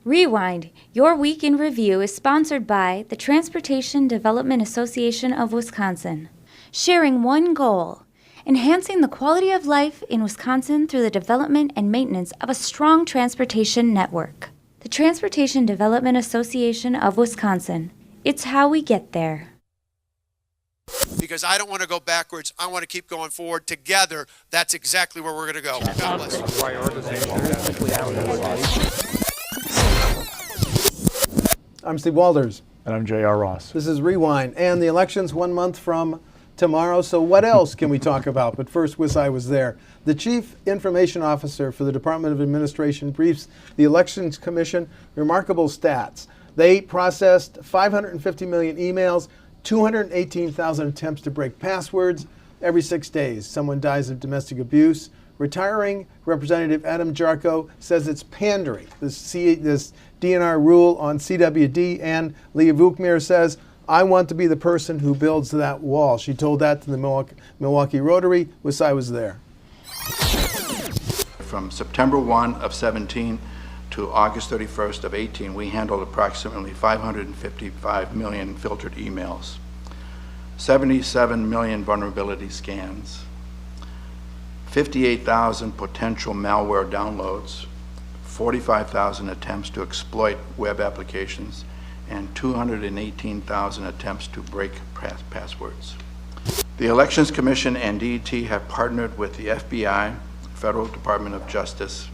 Rewind, your week in review is sponsored by the Transportation Development Association of Wisconsin. Sharing one goal, enhancing the quality of life in Wisconsin through the development and maintenance of a strong transportation network. The Transportation Development Association of Wisconsin. It's how we get there. Because I don't want to go backwards. I want to keep going forward. Together, that's exactly where we're going to go. God bless you. I'm Steve Walters. And I'm J.R. Ross. This is Rewind, and the election's 1 month from tomorrow, so what else can we talk about? But first, WisconsinEye was there. The Chief Information Officer for the Department of Administration briefs the Elections Commission remarkable stats. They processed 550 million emails, 218,000 attempts to break passwords every 6 days. Someone dies of domestic abuse. Retiring Representative Adam Jarko says it's pandering, this DNR rule on CWD, and Leah Vukmir says, I want to be the person who builds that wall. She told that to the Milwaukee Rotary. WisconsinEye was there. From September 1 of 17 to August 31st of 18, we handled approximately 555 million filtered emails, 77 million vulnerability scans, 58,000 potential malware downloads, 45,000 attempts to exploit web applications, and 218,000 attempts to break passwords. The Elections Commission and DET have partnered with the FBI, Federal Department of Justice,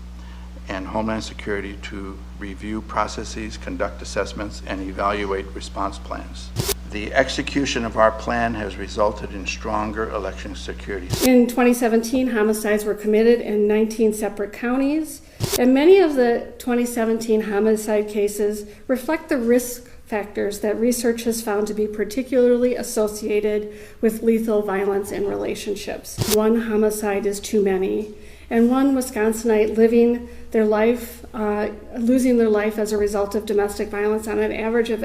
and Homeland Security to review processes, conduct assessments, and evaluate response plans. The execution of our plan has resulted in stronger election security. In 2017, homicides were committed in 19 separate counties, and many of the 2017 homicide cases reflect the risk factors that research has found to be particularly associated with lethal violence in relationships. One homicide is too many, and one Wisconsinite living their life, losing their life as a result of domestic violence on an average of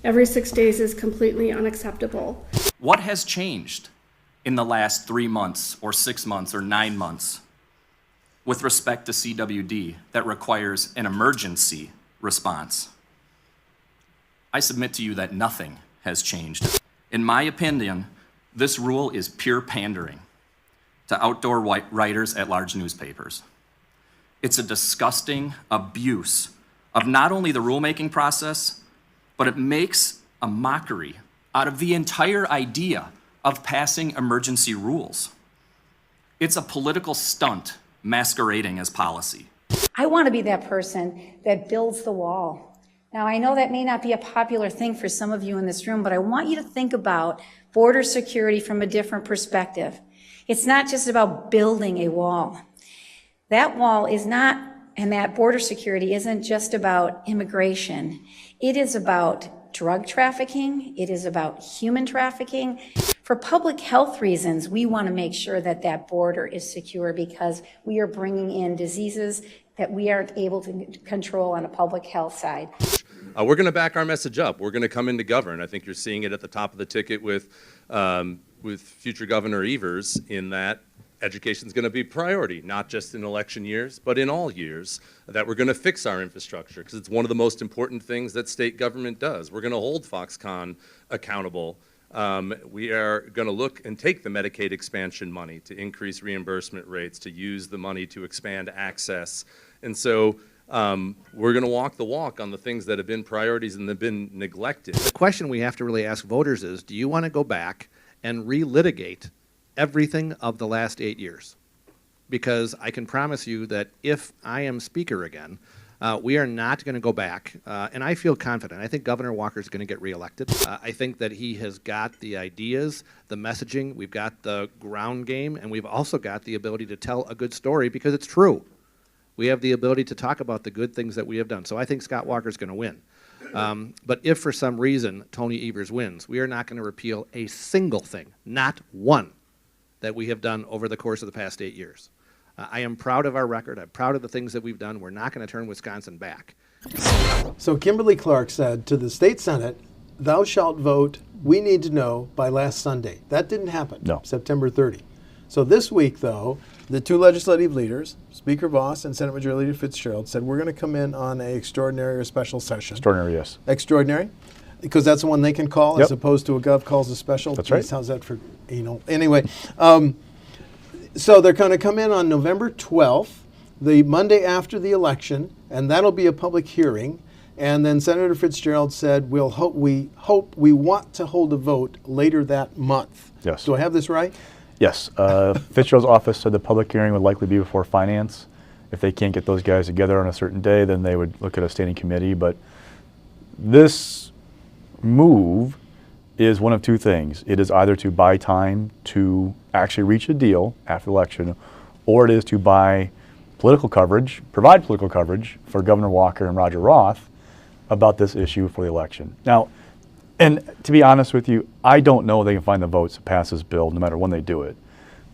every 6 days is completely unacceptable. What has changed in the last 3 months or 6 months or 9 months with respect to CWD that requires an emergency response? I submit to you that nothing has changed. In my opinion, this rule is pure pandering to outdoor writers at large newspapers. It's a disgusting abuse of not only the rulemaking process, but it makes a mockery out of the entire idea of passing emergency rules. It's a political stunt masquerading as policy. I want to be that person that builds the wall. Now, I know that may not be a popular thing for some of you in this room, but I want you to think about border security from a different perspective. It's not just about building a wall. That wall is not, and that border security isn't just about immigration. It is about drug trafficking. It is about human trafficking. For public health reasons, we want to make sure that that border is secure because we are bringing in diseases that we aren't able to control on a public health side. We're going to back our message up. We're going to come in to govern. I think you're seeing it at the top of the ticket with future Governor Evers in that education is going to be priority, not just in election years, but in all years, that we're going to fix our infrastructure because it's one of the most important things that state government does. We're going to hold Foxconn accountable. We are going to look and take the Medicaid expansion money to increase reimbursement rates, to use the money to expand access. And so we're going to walk the walk on the things that have been priorities and have been neglected. The question we have to really ask voters is, do you want to go back and relitigate everything of the last 8 years? Because I can promise you that if I am speaker again, we are not going to go back, and I feel confident. I think Governor Walker is going to get reelected. I think that he has got the ideas, the messaging, we've got the ground game, and we've also got the ability to tell a good story because it's true. We have the ability to talk about the good things that we have done. So I think Scott Walker is going to win. But if for some reason Tony Evers wins, we are not going to repeal a single thing, not one, that we have done over the course of the past 8 years. I am proud of our record. I'm proud of the things that we've done. We're not going to turn Wisconsin back. So Kimberly-Clark said to the state Senate, thou shalt vote, we need to know by last Sunday. That didn't happen, No. September 30. So this week, though, the two legislative leaders, Speaker Voss and Senate Majority Leader Fitzgerald, said we're going to come in on an extraordinary or special session. Extraordinary, yes. Extraordinary, because that's the one they can call, as opposed to a gov calls a special. That's right. How's that for, anyway. So they're going to come in on November 12th, the Monday after the election, and that'll be a public hearing. And then Senator Fitzgerald said, we want to hold a vote later that month. Yes. Do I have this right? Yes. Fitzgerald's office said the public hearing would likely be before Finance. If they can't get those guys together on a certain day, then they would look at a standing committee. But this move is one of two things. It is either to buy time to actually reach a deal after the election, or it is to buy political coverage, provide political coverage for Governor Walker and Roger Roth about this issue for the election. Now, and to be honest with you, I don't know if they can find the votes to pass this bill no matter when they do it.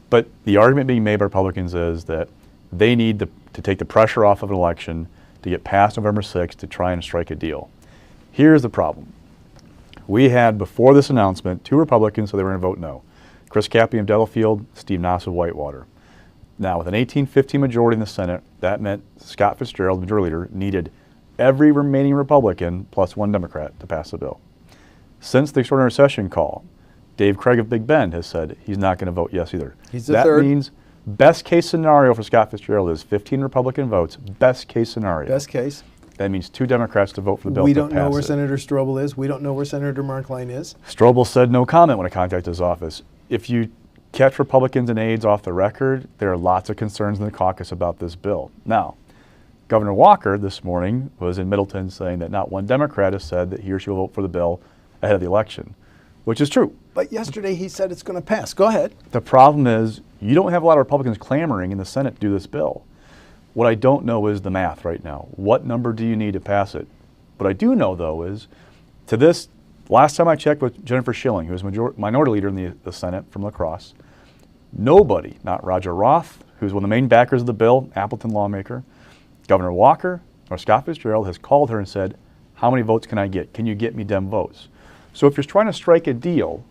But the argument being made by Republicans is that they need to take the pressure off of an election to get past November 6th to try and strike a deal. Here's the problem. We had, before this announcement, two Republicans, so they were going to vote no. Chris Cappy of Delafield, Steve Noss of Whitewater. Now, with an 18-15 majority in the Senate, that meant Scott Fitzgerald, Majority Leader, needed every remaining Republican plus one Democrat to pass the bill. Since the extraordinary session call, Dave Craig of Big Bend has said he's not going to vote yes either. He's the third. That means best case scenario for Scott Fitzgerald is 15 Republican votes. Best case scenario. Best case. That means two Democrats to vote for the bill. We to don't know pass where it. Senator Strobel is. We don't know where Senator Markline is. Strobel said no comment when I contacted his office. If you catch Republicans and aides off the record, there are lots of concerns in the caucus about this bill. Now, Governor Walker this morning was in Middleton saying that not one Democrat has said that he or she will vote for the bill ahead of the election, which is true. But yesterday he said it's going to pass. Go ahead. The problem is you don't have a lot of Republicans clamoring in the Senate to do this bill. What I don't know is the math right now. What number do you need to pass it? What I do know, though, is to this, last time I checked with Jennifer Schilling, who was minority leader in the Senate from La Crosse, nobody, not Roger Roth, who's one of the main backers of the bill, Appleton lawmaker, Governor Walker, or Scott Fitzgerald has called her and said, how many votes can I get? Can you get me Dem votes? So if you're trying to strike a deal,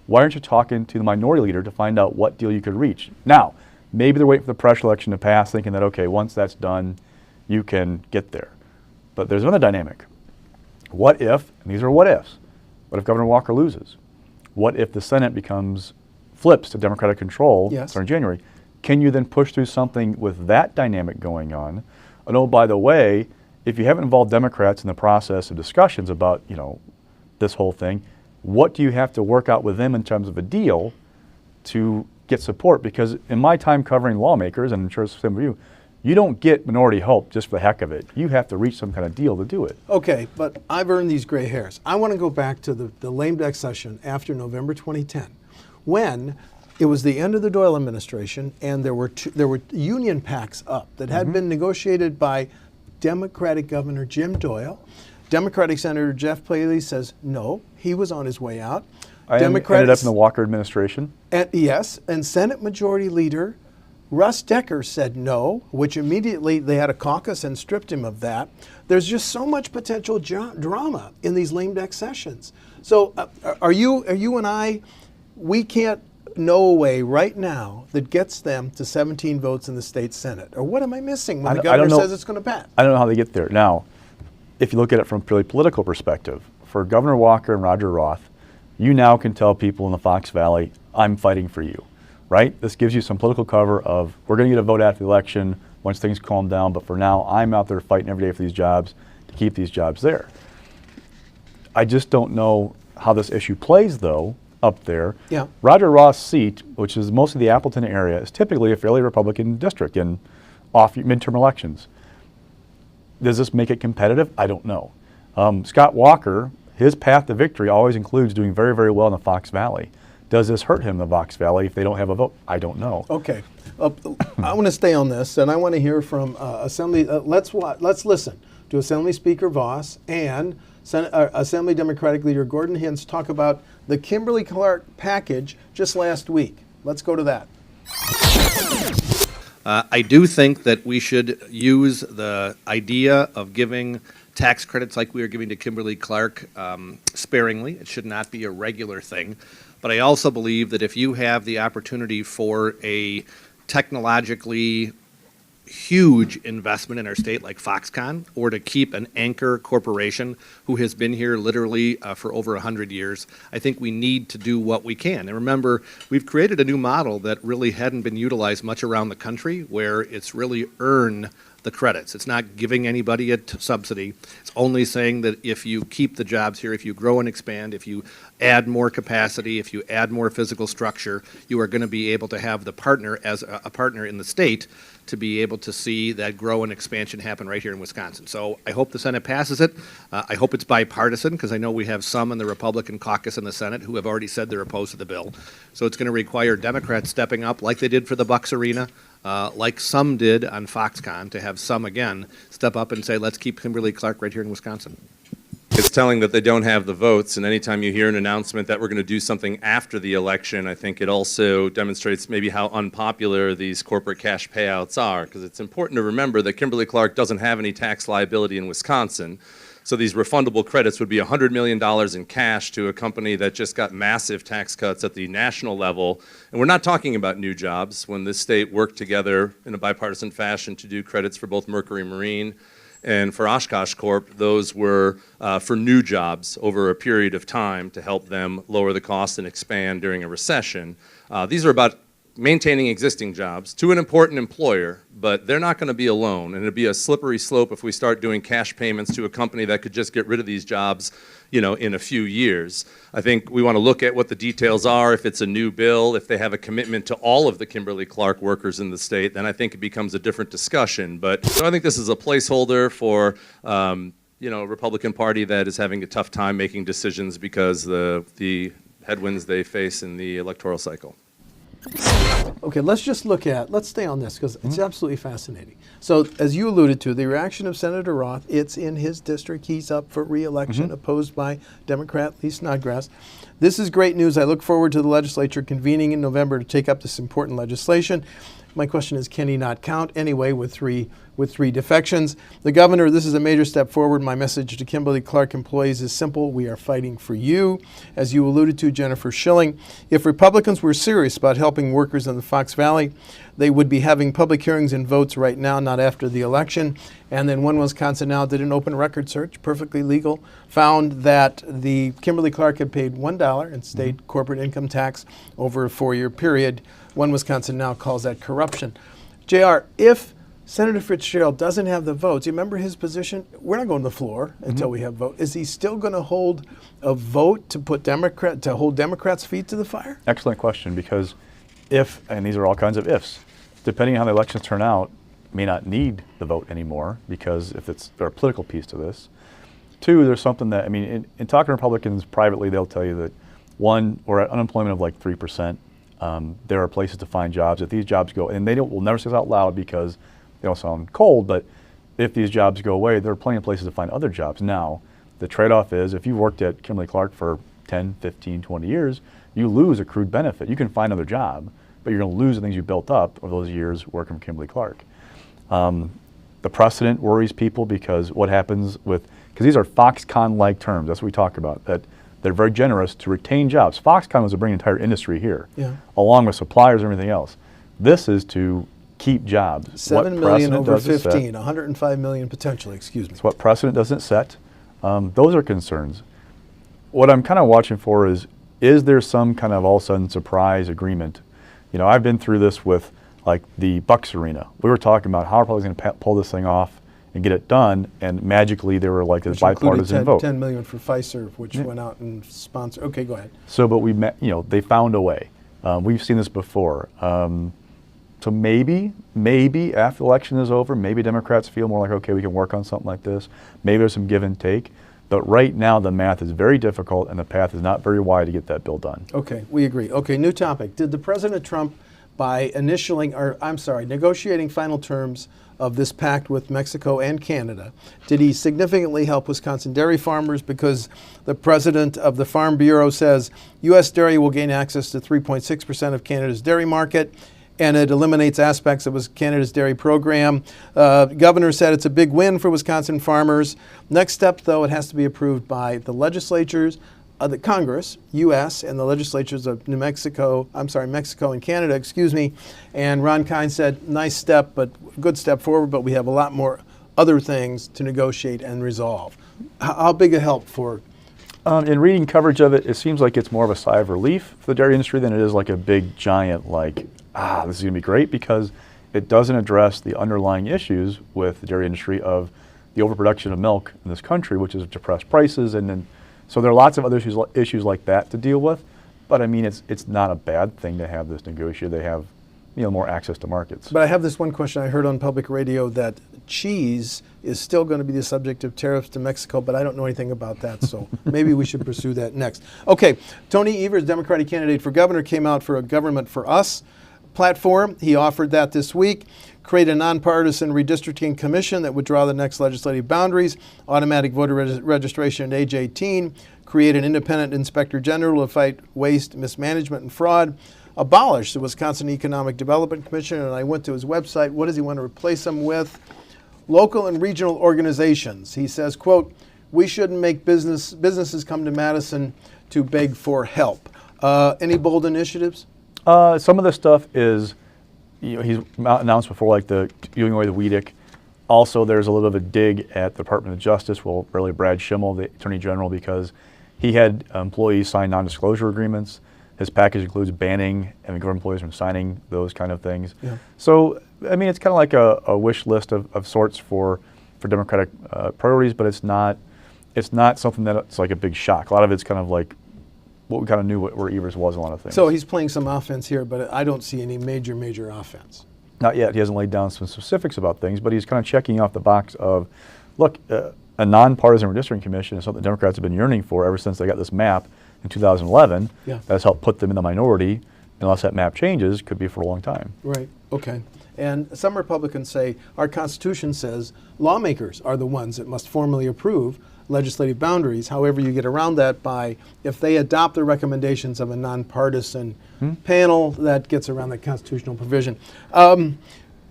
why aren't you talking to the minority leader to find out what deal you could reach? Now, maybe they're waiting for the pressure election to pass, thinking that, okay, once that's done, you can get there. But there's another dynamic. What if, and these are what ifs, what if Governor Walker loses? What if the Senate flips to Democratic control starting January? Can you then push through something with that dynamic going on? And oh, by the way, if you haven't involved Democrats in the process of discussions about, this whole thing, what do you have to work out with them in terms of a deal to get support? Because in my time covering lawmakers, and I'm sure some of you, you don't get minority help just for the heck of it. You have to reach some kind of deal to do it. Okay, but I've earned these gray hairs. I want to go back to the lame duck session after November 2010, when it was the end of the Doyle administration, and there were union pacts up that had been negotiated by Democratic Governor Jim Doyle. Democratic Senator Jeff Paley says no, he was on his way out. I ended up in the Walker administration. And Senate Majority Leader Russ Decker said no, which immediately they had a caucus and stripped him of that. There's just so much potential drama in these lame duck sessions. So are you and I, we can't know a way right now that gets them to 17 votes in the state Senate? Or what am I missing when the governor says it's going to pass? I don't know how they get there. Now, if you look at it from a purely political perspective, for Governor Walker and Roger Roth, you now can tell people in the Fox Valley, I'm fighting for you, right? This gives you some political cover of, we're going to get a vote after the election once things calm down, but for now, I'm out there fighting every day for these jobs to keep these jobs there. I just don't know how this issue plays, though, up there. Yeah. Roger Roth's seat, which is most of the Appleton area, is typically a fairly Republican district in midterm elections. Does this make it competitive? I don't know. Scott Walker, his path to victory always includes doing very, very well in the Fox Valley. Does this hurt him in the Fox Valley if they don't have a vote? I don't know. Okay. I want to stay on this, and I want to hear from Assembly. Let's listen to Assembly Speaker Voss and Assembly Democratic Leader Gordon Hintz talk about the Kimberly-Clark package just last week. Let's go to that. I do think that we should use the idea of giving tax credits like we are giving to Kimberly-Clark sparingly. It should not be a regular thing. But I also believe that if you have the opportunity for a technologically huge investment in our state like Foxconn, or to keep an anchor corporation who has been here literally for over 100 years. I think we need to do what we can. And remember, we've created a new model that really hadn't been utilized much around the country, where it's really earn the credits. It's not giving anybody a subsidy. It's only saying that if you keep the jobs here, if you grow and expand, if you add more capacity, if you add more physical structure, you are going to be able to have the partner as a partner in the state to be able to see that grow and expansion happen right here in Wisconsin. So I hope the Senate passes it. I hope it's bipartisan, because I know we have some in the Republican caucus in the Senate who have already said they're opposed to the bill. So it's going to require Democrats stepping up like they did for the Bucks Arena, like some did on Foxconn, to have some again step up and say, let's keep Kimberly-Clark right here in Wisconsin. It's telling that they don't have the votes, and anytime you hear an announcement that we're going to do something after the election, I think it also demonstrates maybe how unpopular these corporate cash payouts are, because it's important to remember that Kimberly-Clark doesn't have any tax liability in Wisconsin. So these refundable credits would be $100 million in cash to a company that just got massive tax cuts at the national level. And we're not talking about new jobs. When this state worked together in a bipartisan fashion to do credits for both Mercury Marine and for Oshkosh Corp, those were for new jobs over a period of time to help them lower the cost and expand during a recession. These are about maintaining existing jobs to an important employer, but they're not going to be alone, and it'll be a slippery slope if we start doing cash payments to a company that could just get rid of these jobs, you know, in a few years. I think we want to look at what the details are. If it's a new bill, if they have a commitment to all of the Kimberly-Clark workers in the state, then I think it becomes a different discussion. But so I think this is a placeholder for you know, a Republican Party that is having a tough time making decisions because the headwinds they face in the electoral cycle. Okay, let's stay on this, because it's absolutely fascinating. So, as you alluded to, the reaction of Senator Roth, it's in his district. He's up for re-election, opposed by Democrat Lee Snodgrass. This is great news. I look forward to the legislature convening in November to take up this important legislation. My question is, can he not count anyway with three defections? The governor, this is a major step forward. My message to Kimberly-Clark employees is simple. We are fighting for you. As you alluded to, Jennifer Schilling, if Republicans were serious about helping workers in the Fox Valley, they would be having public hearings and votes right now, not after the election. And then One Wisconsin Now did an open record search, perfectly legal, found that the Kimberly-Clark had paid $1 in state corporate income tax over a 4-year period. One Wisconsin Now calls that corruption. JR, if Senator Fitzgerald doesn't have the votes, you remember his position? We're not going to the floor until we have a vote. Is he still going to hold a vote to hold Democrats' feet to the fire? Excellent question, because if, and these are all kinds of ifs, depending on how the elections turn out, may not need the vote anymore, because if there's a political piece to this. Two, there's something that, I mean, in talking to Republicans privately, they'll tell you that, one, we're at unemployment of like 3%. There are places to find jobs. If these jobs go, and will never say this out loud because they don't sound cold, but if these jobs go away, there are plenty of places to find other jobs. Now, the trade-off is if you worked at Kimberly-Clark for 10, 15, 20 years, you lose accrued benefit. You can find another job, but you're going to lose the things you built up over those years working for Kimberly-Clark. The precedent worries people, because what happens with, because these are Foxconn-like terms, that's what we talk about, that they're very generous to retain jobs. Foxconn was to bring an entire industry here, along with suppliers and everything else. This is to keep jobs. $7 million over 15, $105 million potentially, excuse me. So what precedent doesn't set? Those are concerns. What I'm kind of watching for is there some kind of all of a sudden surprise agreement? You know, I've been through this with like the Bucks Arena. We were talking about how are probably going to pull this thing off and get it done, and magically they were like this bipartisan vote. $10 million for Pfizer, which went out and sponsored. Okay, go ahead. So, but they found a way. We've seen this before. So maybe after the election is over, maybe Democrats feel more like, okay, we can work on something like this. Maybe there's some give and take. But right now the math is very difficult and the path is not very wide to get that bill done. Okay, we agree. Okay, new topic. Did the President Trump, by negotiating final terms of this pact with Mexico and Canada, did he significantly help Wisconsin dairy farmers? Because the president of the Farm Bureau says U.S. dairy will gain access to 3.6% of Canada's dairy market, and it eliminates aspects of Canada's dairy program. Governor said it's a big win for Wisconsin farmers. Next step, though, it has to be approved by the legislatures. the Congress, U.S., and the legislatures of Mexico and Canada, excuse me. And Ron Kine said, nice step, but good step forward, but we have a lot more other things to negotiate and resolve. How big a help for? In reading coverage of it, it seems like it's more of a sigh of relief for the dairy industry than it is like a big giant this is going to be great, because it doesn't address the underlying issues with the dairy industry of the overproduction of milk in this country, which is depressed prices, and then so there are lots of other issues like that to deal with. But I mean, it's not a bad thing to have this negotiated. They have more access to markets. But I have this one question I heard on public radio, that cheese is still going to be the subject of tariffs to Mexico, but I don't know anything about that, so maybe we should pursue that next. Okay, Tony Evers, Democratic candidate for governor, came out for a Government for Us platform. He offered that this week. Create a nonpartisan redistricting commission that would draw the next legislative boundaries, automatic voter registration at age 18, create an independent inspector general to fight waste, mismanagement, and fraud, abolish the Wisconsin Economic Development Commission, and I went to his website. What does he want to replace them with? Local and regional organizations. He says, quote, we shouldn't make businesses come to Madison to beg for help. Any bold initiatives? Some of the stuff is, he's announced before, like the doing away with the WEDIC. Also, there's a little bit of a dig at the Department of Justice, well, really Brad Schimmel, the Attorney General, because he had employees sign non-disclosure agreements. His package includes banning government employees from signing those kind of things. Yeah. So, I mean, it's kind of like a wish list of sorts for Democratic priorities, but it's not something that's like a big shock. A lot of it's kind of like what we kind of knew where Evers was in a lot of things. So he's playing some offense here, but I don't see any major offense. Not yet. He hasn't laid down some specifics about things, but he's kind of checking off the box of, look, a nonpartisan redistricting commission is something the Democrats have been yearning for ever since they got this map in 2011. Yeah. That's helped put them in the minority. Unless that map changes, could be for a long time. Right. Okay. And some Republicans say our Constitution says lawmakers are the ones that must formally approve legislative boundaries. However, you get around that by, if they adopt the recommendations of a nonpartisan panel, that gets around the constitutional provision.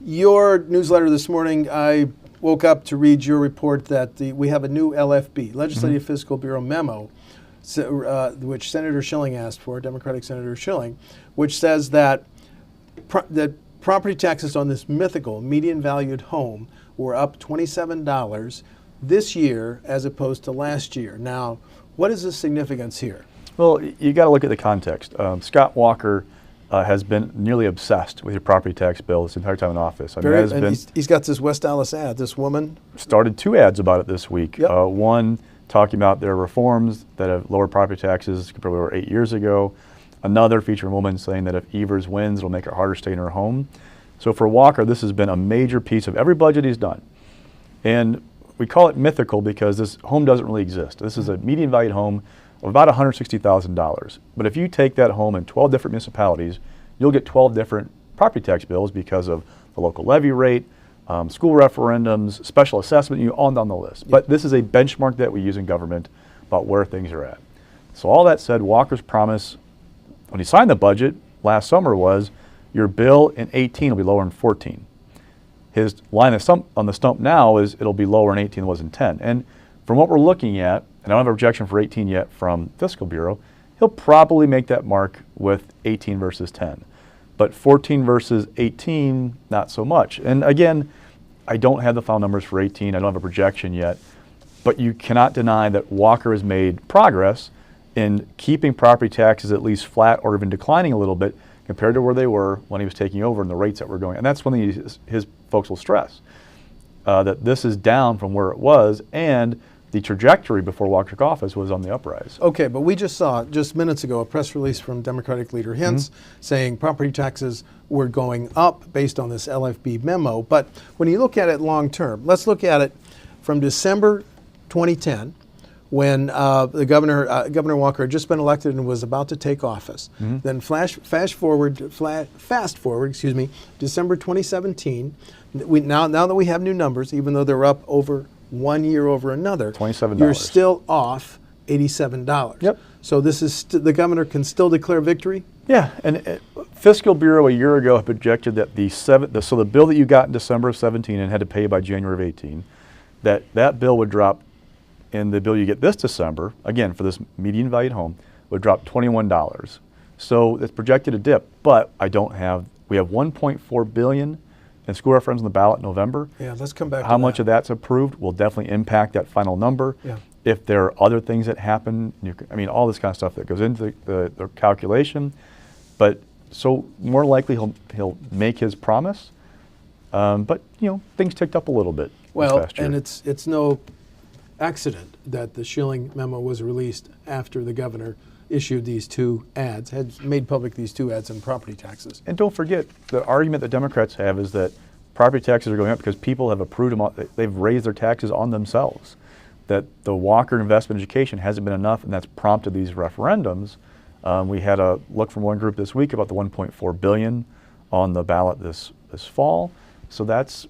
Your newsletter this morning, I woke up to read your report that we have a new LFB, Legislative Fiscal Bureau memo, which Senator Schilling asked for, Democratic Senator Schilling, which says that property taxes on this mythical median valued home were up $27 this year as opposed to last year. Now, what is the significance here? Well, you got to look at the context. Scott Walker has been nearly obsessed with your property tax bill this entire time in office. He's got this West Dallas ad. This woman started 2 ads about it this week. Yep. One talking about their reforms that have lowered property taxes compared to over 8 years ago. Another featuring a woman saying that if Evers wins, it'll make it harder to stay in her home. So for Walker, this has been a major piece of every budget he's done. And we call it mythical because this home doesn't really exist. This is a median valued home of about $160,000. But if you take that home in 12 different municipalities, you'll get 12 different property tax bills because of the local levy rate, school referendums, special assessment, on down the list. Yep. But this is a benchmark that we use in government about where things are at. So all that said, Walker's promise when he signed the budget last summer was your bill in 18 will be lower in 14. His line on the stump now is it'll be lower in 18 than it was in 10. And from what we're looking at, and I don't have a projection for 18 yet from Fiscal Bureau, he'll probably make that mark with 18 versus 10. But 14 versus 18, not so much. And again, I don't have the final numbers for 18. I don't have a projection yet. But you cannot deny that Walker has made progress in keeping property taxes at least flat or even declining a little bit compared to where they were when he was taking over and the rates that were going. And that's when his folks will stress that this is down from where it was, and the trajectory before Walker took office was on the uprise. Okay, but we just saw just minutes ago a press release from Democratic leader Hintz saying property taxes were going up based on this LFB memo. But when you look at it long term, let's look at it from December 2010, when the Governor Walker had just been elected and was about to take office. Then fast forward, December 2017. Now that we have new numbers, even though they're up over 1 year over another, $27. You're still off $87. Yep. So this is the governor can still declare victory. Yeah, and Fiscal Bureau a year ago had projected that the bill that you got in December of 17 and had to pay by January of 18, that bill would drop and the bill you get this December, again, for this median valued home, would drop $21. So it's projected to dip, but we have $1.4 billion in school referendums on the ballot in November. Yeah, let's come back to How much of that's approved will definitely impact that final number. Yeah. If there are other things that happen, all this kind of stuff that goes into the calculation. But so more likely he'll make his promise. But things ticked up a little bit this past year. And it's no accident that the Schilling memo was released after the governor issued these two ads, had made public these two ads on property taxes. And don't forget, the argument that Democrats have is that property taxes are going up because people have approved them, they've raised their taxes on themselves. That the Walker investment education hasn't been enough, and that's prompted these referendums. We had a look from one group this week about the $1.4 billion on the ballot this fall. So that's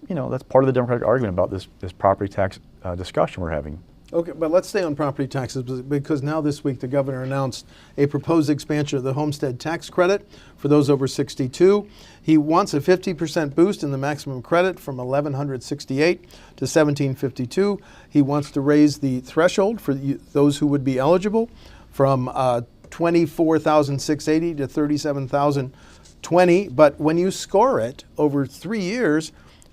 part of the Democratic argument about this property tax discussion we're having. Okay, but let's stay on property taxes because now this week the governor announced a proposed expansion of the Homestead tax credit for those over 62. He wants a 50% boost in the maximum credit from $1,168 to $1,752. He wants to raise the threshold for those who would be eligible from $24,680 to $37,020. But when you score it over 3 years,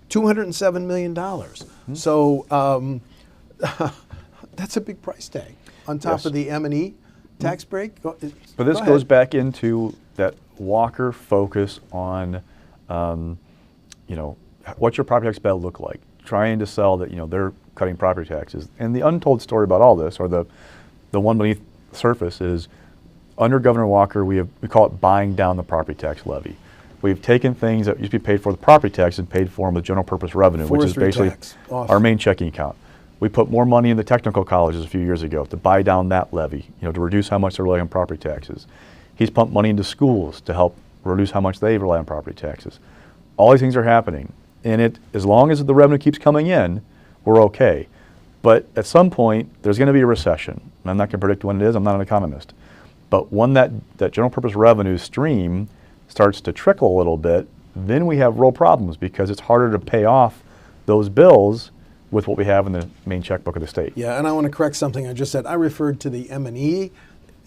$207 million. Mm-hmm. So that's a big price tag on top of the M&E tax break. But this goes back into that Walker focus on, what's your property tax bill look like? Trying to sell that, they're cutting property taxes. And the untold story about all this, or the one beneath the surface, is under Governor Walker, we call it buying down the property tax levy. We've taken things that used to be paid for the property tax and paid for them with general purpose revenue, which is basically our main checking account. We put more money in the technical colleges a few years ago to buy down that levy, to reduce how much they rely on property taxes. He's pumped money into schools to help reduce how much they rely on property taxes. All these things are happening. And as long as the revenue keeps coming in, we're okay. But at some point, there's going to be a recession. I'm not going to predict when it is. I'm not an economist. But when that general purpose revenue stream starts to trickle a little bit, then we have real problems because it's harder to pay off those bills with what we have in the main checkbook of the state. Yeah, and I want to correct something I just said. I referred to the M&E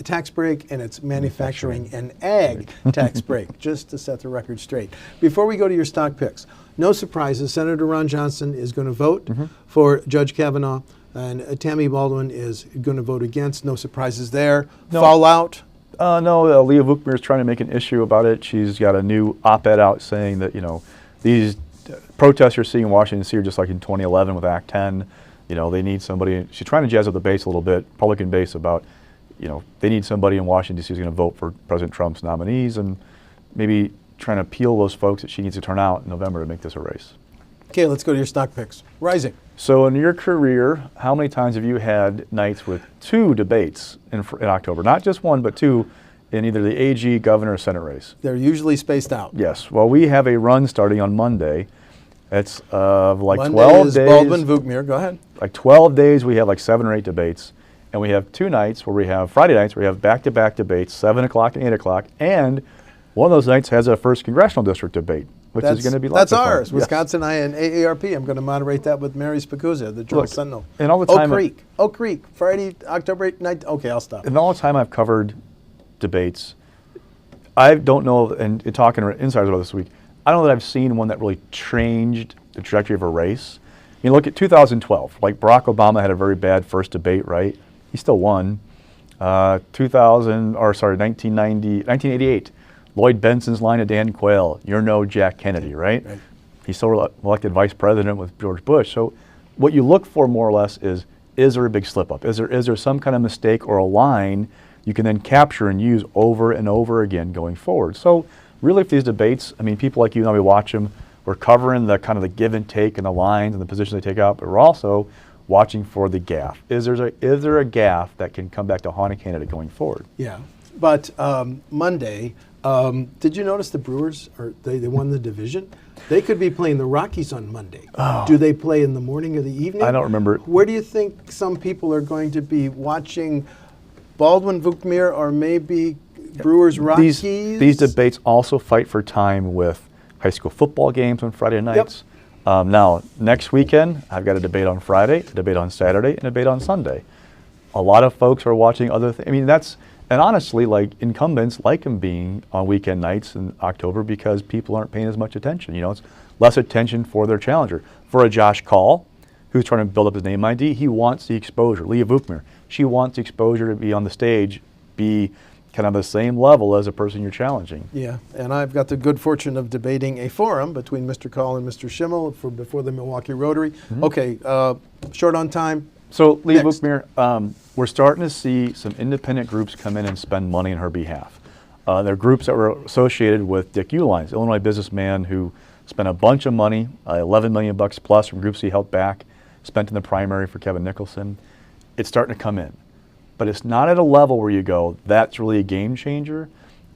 tax break, and it's manufacturing and ag tax break, just to set the record straight. Before we go to your stock picks, no surprises. Senator Ron Johnson is going to vote for Judge Kavanaugh, and Tammy Baldwin is going to vote against. No surprises there. No. Fallout? No, Leah Vukmir is trying to make an issue about it. She's got a new op-ed out saying that, these protests you're seeing in Washington, D.C. are just like in 2011 with Act 10. They need somebody. She's trying to jazz up the base a little bit, Republican base, about, they need somebody in Washington, D.C. who's going to vote for President Trump's nominees, and maybe trying to appeal those folks that she needs to turn out in November to make this a race. Okay, let's go to your stock picks. Rising. So in your career, how many times have you had nights with two debates in October? Not just one, but two in either the AG, governor, or Senate race. They're usually spaced out. Yes. Well, we have a run starting on Monday. It's like Monday 12 is days. Baldwin, Vukmir. Go ahead. Like 12 days, we have like 7 or 8 debates. And we have 2 nights where we have Friday nights where we have back-to-back debates, 7 o'clock and 8 o'clock. And one of those nights has a first congressional district debate, which is going to be lots of fun. That's ours, WisconsinEye and AARP. I'm going to moderate that with Mary Spicuzza, the Journal Sentinel. And all the time Oak Creek, Friday, October 8th night. Okay, I'll stop. And all the time I've covered debates, I don't know, and talking to insiders about this week, I don't know that I've seen one that really changed the trajectory of a race. I mean, look at 2012. Like Barack Obama had a very bad first debate, right? He still won. 1988. Lloyd Benson's line to Dan Quayle, "You're no Jack Kennedy," right? He still elected vice president with George Bush. So what you look for more or less is there a big slip up? Is there some kind of mistake or a line you can then capture and use over and over again going forward? So really, if these debates, I mean, people like you and I, we watch them, we're covering the kind of the give and take and the lines and the positions they take out, but we're also watching for the gaffe. Is there a gaffe that can come back to haunt a candidate going forward? Yeah, but Monday, did you notice the Brewers, they won the division? They could be playing the Rockies on Monday. Oh. Do they play in the morning or the evening? I don't remember. Where do you think some people are going to be watching Baldwin, Vukmir, or maybe Brewers, Rockies? These debates also fight for time with high school football games on Friday nights. Yep. Now, next weekend, I've got a debate on Friday, a debate on Saturday, and a debate on Sunday. A lot of folks are watching other things. I mean, and honestly, like incumbents like them being on weekend nights in October because people aren't paying as much attention. It's less attention for their challenger. For a Josh Call, who's trying to build up his name ID, he wants the exposure. Leah Vukmir, she wants the exposure to be on the stage, be kind of the same level as a person you're challenging. Yeah, and I've got the good fortune of debating a forum between Mr. Call and Mr. Schimmel before the Milwaukee Rotary. Okay, short on time. So, Leah Vukmir, we're starting to see some independent groups come in and spend money on her behalf. They're groups that were associated with Dick Uihlein, Illinois businessman who spent a bunch of money, $11 million plus from groups he helped back, spent in the primary for Kevin Nicholson. It's starting to come in. But it's not at a level where you go, that's really a game changer.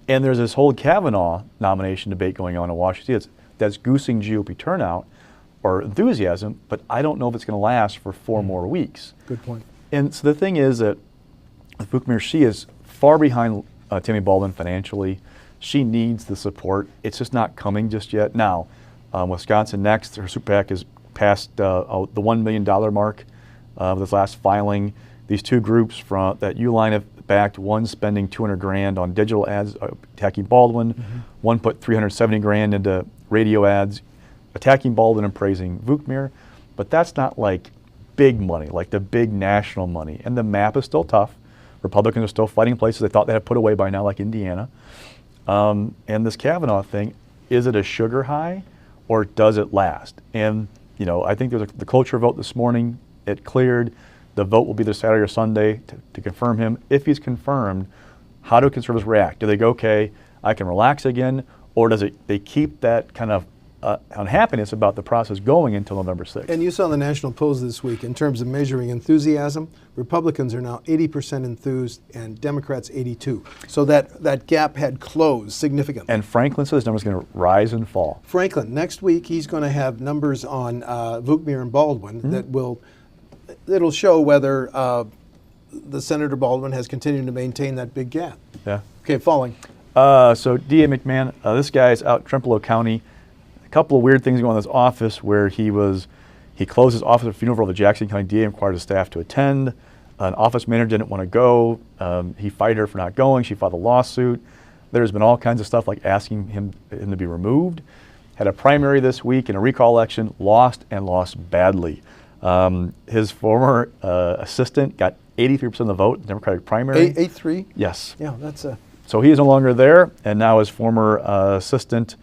And there's this whole Kavanaugh nomination debate going on in Washington. That's goosing GOP turnout or enthusiasm, but I don't know if it's going to last for 4 more weeks. Good point. And so the thing is that with Vukmir, she is far behind Tammy Baldwin financially. She needs the support. It's just not coming just yet. Now, Wisconsin Next, her super PAC has passed the $1 million mark of this last filing. These two groups that Uihlein have backed, one spending $200,000 on digital ads attacking Baldwin, one put $370,000 into radio ads attacking Baldwin and praising Vukmir. But that's not like big money, like the big national money. And the map is still tough. Republicans are still fighting places they thought they had put away by now, like Indiana. And this Kavanaugh thing, is it a sugar high or does it last? And I think there's the cloture vote this morning. It cleared. The vote will be either Saturday or Sunday to confirm him. If he's confirmed, how do conservatives react? Do they go, okay, I can relax again, or they keep that kind of unhappiness about the process going until November 6th? And you saw the national polls this week in terms of measuring enthusiasm. Republicans are now 80% enthused and Democrats 82%. So that gap had closed significantly. And Franklin says numbers are going to rise and fall. Franklin, next week he's going to have numbers on Vukmir and Baldwin that'll show whether the Senator Baldwin has continued to maintain that big gap. Yeah. Okay, falling. So D.A. McMahon, this guy's out in Trempealeau County. A couple of weird things going on in his office where he closed his office at a funeral the Jackson County DA required his staff to attend. An office manager didn't want to go. He fired her for not going. She filed a lawsuit. There's been all kinds of stuff like asking him to be removed. Had a primary this week in a recall election, lost badly. His former assistant got 83% of the vote in the Democratic primary. 83? Yes. Yeah, that's a... So he is no longer there, and now his former assistant,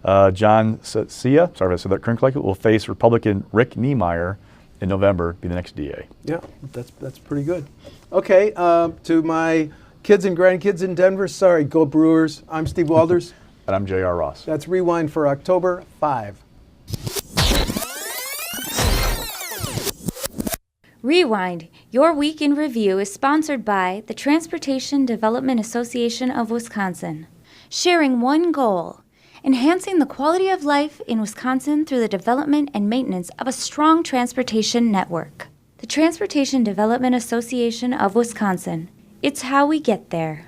John Sia, sorry if I said that correctly, will face Republican Rick Niemeyer in November, be the next DA. Yeah, that's pretty good. Okay, to my kids and grandkids in Denver, sorry, go Brewers. I'm Steve Walders. And I'm J.R. Ross. That's Rewind for October 5. Rewind, your week in review is sponsored by the Transportation Development Association of Wisconsin. Sharing one goal, enhancing the quality of life in Wisconsin through the development and maintenance of a strong transportation network. The Transportation Development Association of Wisconsin. It's how we get there.